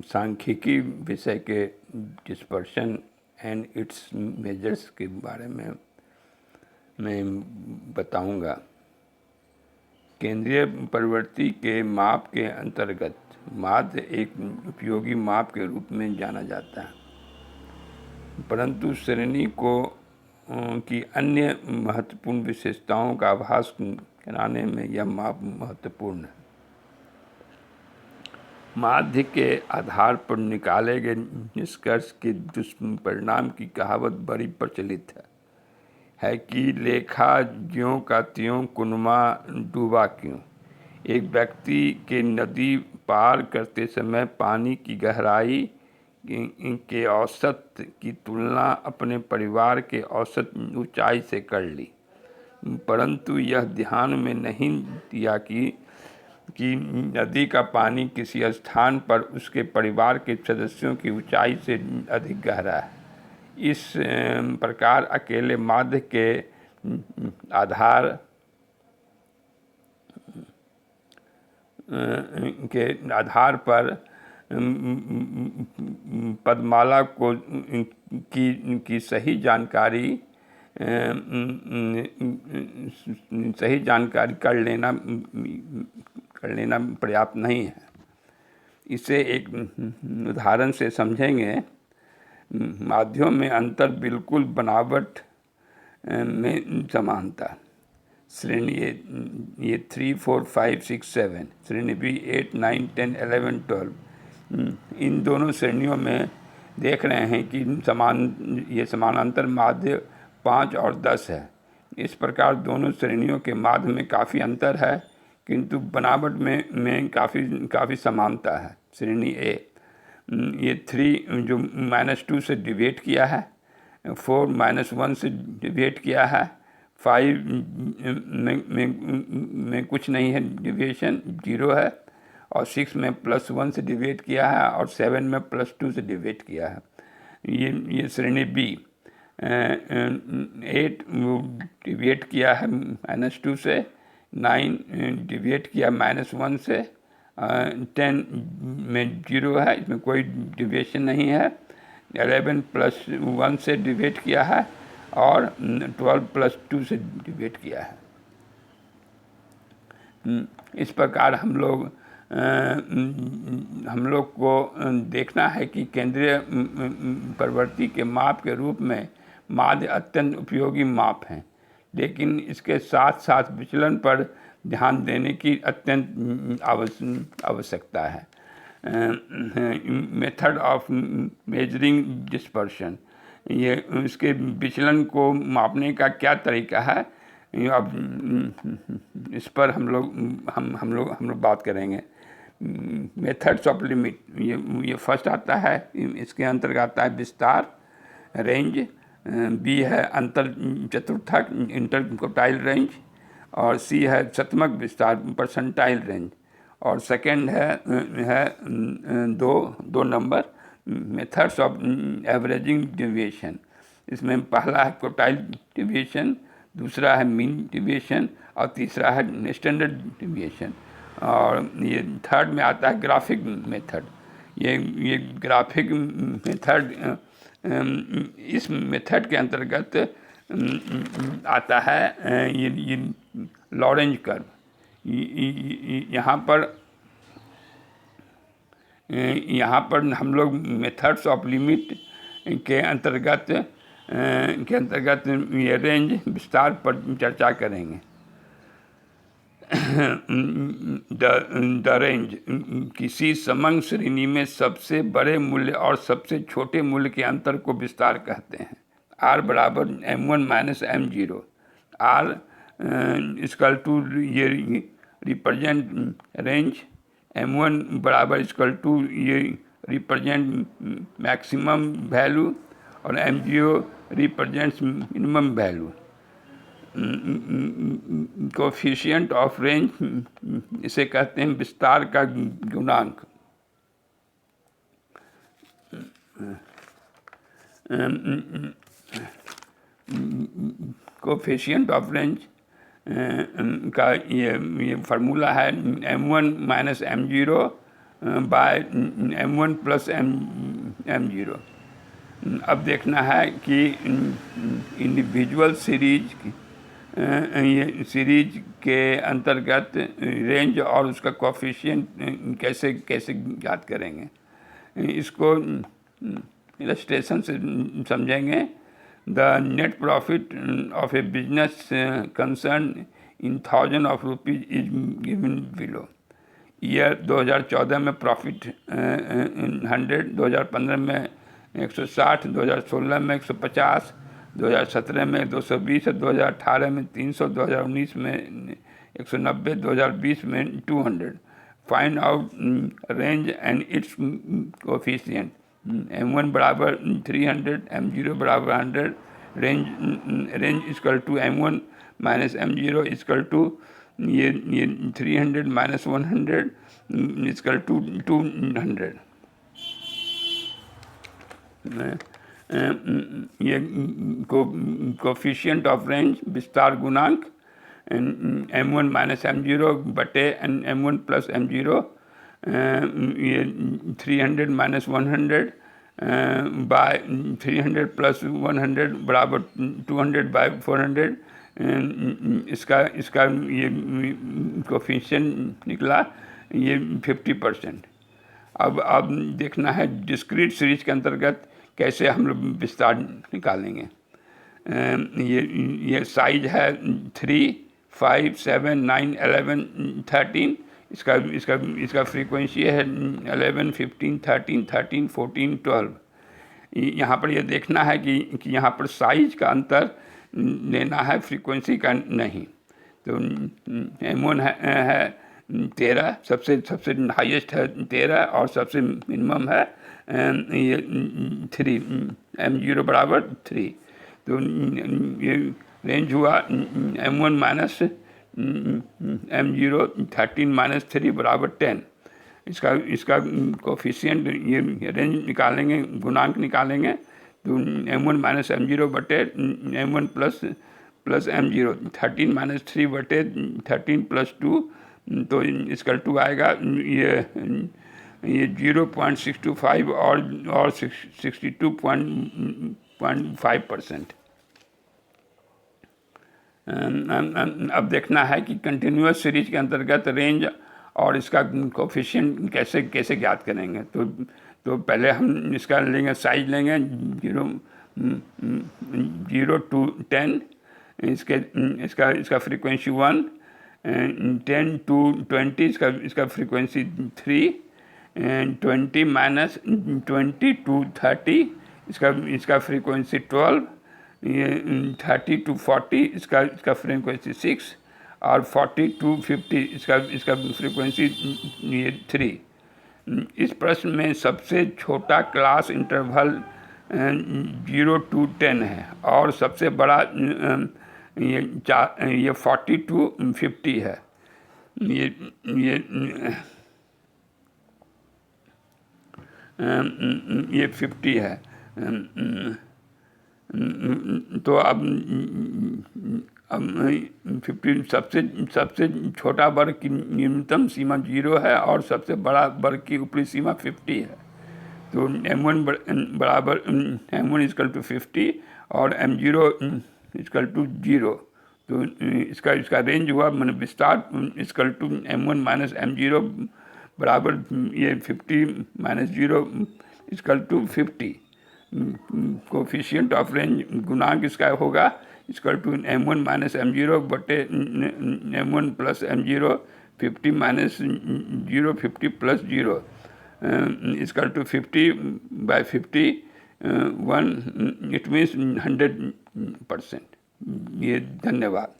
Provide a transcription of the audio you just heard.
सांख्यिकी विषय के डिस्पर्शन एंड इट्स मेजर्स के बारे में मैं बताऊंगा। केंद्रीय प्रवृत्ति के माप के अंतर्गत माध्य एक उपयोगी माप के रूप में जाना जाता है, परंतु श्रेणी को की अन्य महत्वपूर्ण विशेषताओं का आभास कराने में यह माप महत्वपूर्ण है। माध्य के आधार पर निकाले गए निष्कर्ष के दुष्परिणाम की कहावत बड़ी प्रचलित है कि लेखा ज्यों का त्यों कुनमा डूबा क्यों। एक व्यक्ति के नदी पार करते समय पानी की गहराई के औसत की तुलना अपने परिवार के औसत ऊंचाई से कर ली, परंतु यह ध्यान में नहीं दिया कि नदी का पानी किसी स्थान पर उसके परिवार के सदस्यों की ऊंचाई से अधिक गहरा है। इस प्रकार अकेले माध्य के आधार पर पदमाला को की सही जानकारी कर लेना पर्याप्त नहीं है। इसे एक उदाहरण से समझेंगे। माध्यों में अंतर बिल्कुल बनावट में समानता। श्रेणी ये 3, 4, 5, 6, 7, श्रेणी बी 8, 9, 10, 11, 12। इन दोनों श्रेणियों में देख रहे हैं कि समानांतर माध्य 5 और 10 है। इस प्रकार दोनों श्रेणियों के माध्य में काफ़ी अंतर है, किंतु बनावट में काफ़ी समानता है। श्रेणी ए ये 3 जो -2 से डिवाइड किया है, 4 -1 से डिवाइड किया है, 5 में कुछ नहीं है, डिविएशन 0 है, और 6 में +1 से डिवाइड किया है, और 7 में +2 से डिवाइड किया है। ये श्रेणी बी 8 डिवाइड किया है -2 से, 9 डिवाइड किया -1 से, 10 में 0 है, इसमें कोई डिविएशन नहीं है, 11 +1 से डिवाइड किया है, और 12 +2 से डिवाइड किया है। इस प्रकार हम लोग को देखना है कि केंद्रीय प्रवृत्ति के माप के रूप में माध्य अत्यंत उपयोगी माप हैं, लेकिन इसके साथ साथ विचलन पर ध्यान देने की अत्यंत आवश्यकता है। मेथड ऑफ मेजरिंग डिस्पर्शन, ये इसके विचलन को मापने का क्या तरीका है, अब इस पर हम लोग बात करेंगे। मेथड्स ऑफ लिमिट, ये फर्स्ट आता है। इसके अंतर्गत आता है विस्तार, रेंज, बी है अंतर चतुर्थक इंटरक्वार्टाइल रेंज, और सी है शतमक विस्तार परसेंटाइल रेंज, और सेकंड है दो number methods of averaging deviation. इसमें पहला है क्वार्टाइल डेविएशन, दूसरा है मीन डेविएशन, और तीसरा है स्टैंडर्ड डेविएशन, और ये थर्ड में आता है ग्राफिक मेथड। ये ग्राफिक मेथड इस मेथड के अंतर्गत आता है ये लॉरेंज कर्व। यहाँ पर हम लोग मेथड्स ऑफ लिमिट के अंतर्गत ये रेंज विस्तार पर चर्चा करेंगे। द रेंज किसी समंग श्रेणी में सबसे बड़े मूल्य और सबसे छोटे मूल्य के अंतर को विस्तार कहते हैं। R बराबर M1 - M0। R equal to ये रिप्रेजेंट रेंज, M1 बराबर इक्वल टू ये रिप्रेजेंट मैक्सिमम वैल्यू, और M0 represents minimum value. Coefficient of range, इसे कहते हैं विस्तार का गुणांक। कोफिशिएंट ऑफ रेंज का ये फार्मूला है M1 - M0 bye M1 plus M0। अब देखना है कि इंडिविजुअल सीरीज ये सीरीज के अंतर्गत रेंज और उसका कोफिशिएंट कैसे कैसे ज्ञात करेंगे, इसको इलस्ट्रेशन से समझेंगे। The net profit of A business concern in thousand of rupees is given below. Year 2014 में प्रॉफिट 100, 2015 में 160, 2016 में 150, 2017 में 220, 2018 में 300, 2019 में 190, 2020 में 200। Find out range and its coefficient. M1 बराबर 300, M0 बराबर 100, range equal to M1 minus M0 equal to ये 300 माइनस 100 इक्वल टू 200। ये कोफिशिएंट ऑफ रेंज विस्तार गुणांक M1 माइनस M0 बटे M1 प्लस M0, ये 300 माइनस 100 बाय 300 प्लस 100 बराबर 200 bye 400। इसका ये कोफिशिएंट निकला ये 50%। अब देखना है डिस्क्रीट सीरीज के अंतर्गत कैसे हम लोग विस्तार निकालेंगे। ये साइज है 3, 5, 7, 9, 11, 13। इसका फ्रीक्वेंसी है 11, 15, 13, 13, 14, 12। यहाँ पर ये देखना है कि यहाँ पर साइज का अंतर लेना है, फ्रीक्वेंसी का नहीं। तो M1 है 13, सबसे हाईएस्ट है 13 और सबसे मिनिमम है ये 3, M0 बराबर 3। तो ये रेंज हुआ M1 माइनस M0, 13 माइनस 3 बराबर 10। इसका कोफिशिएंट ये रेंज निकालेंगे, गुणांक निकालेंगे। तो M1 माइनस M0 बटे M1 प्लस M0, 13 माइनस 3 बटे 13 प्लस 2, तो इसका 2 आएगा। ये 0.625 और 62.5%। अब देखना है कि कंटिन्यूअस सीरीज के अंतर्गत रेंज और इसका कोफिशिएंट कैसे ज्ञात करेंगे। तो पहले हम इसका लेंगे, साइज लेंगे 0 to 10, इसका फ्रीक्वेंसी 1, 10 to 20 इसका फ्रीक्वेंसी 3, 20 माइनस 20 to 30 इसका फ्रीक्वेंसी 12, ये 30 to 40 इसका फ्रीक्वेंसी 6 और 40 to 50 इसका फ्रीक्वेंसी ये 3। इस प्रश्न में सबसे छोटा क्लास इंटरवल 0 to 10 है और सबसे बड़ा ये 40 to 50 है। ये 50 है। तो अब 50 सबसे छोटा वर्ग की न्यूनतम सीमा 0 है और सबसे बड़ा वर्ग की ऊपरी सीमा 50 है। तो M1 बराबर M1 इक्वल टू 50 और M0 इक्वल टू 0। तो इसका रेंज हुआ मैंने विस्तार equal to M1 minus M0 बराबर ये 50 minus 0 equal to 50। Coefficient of range गुणांक इसका होगा equal to M1 minus M0 बटे M1 plus M0, 50 minus 0, 50 plus 0 equal to 50 by 50, 1, it means 100%। ये धन्यवाद।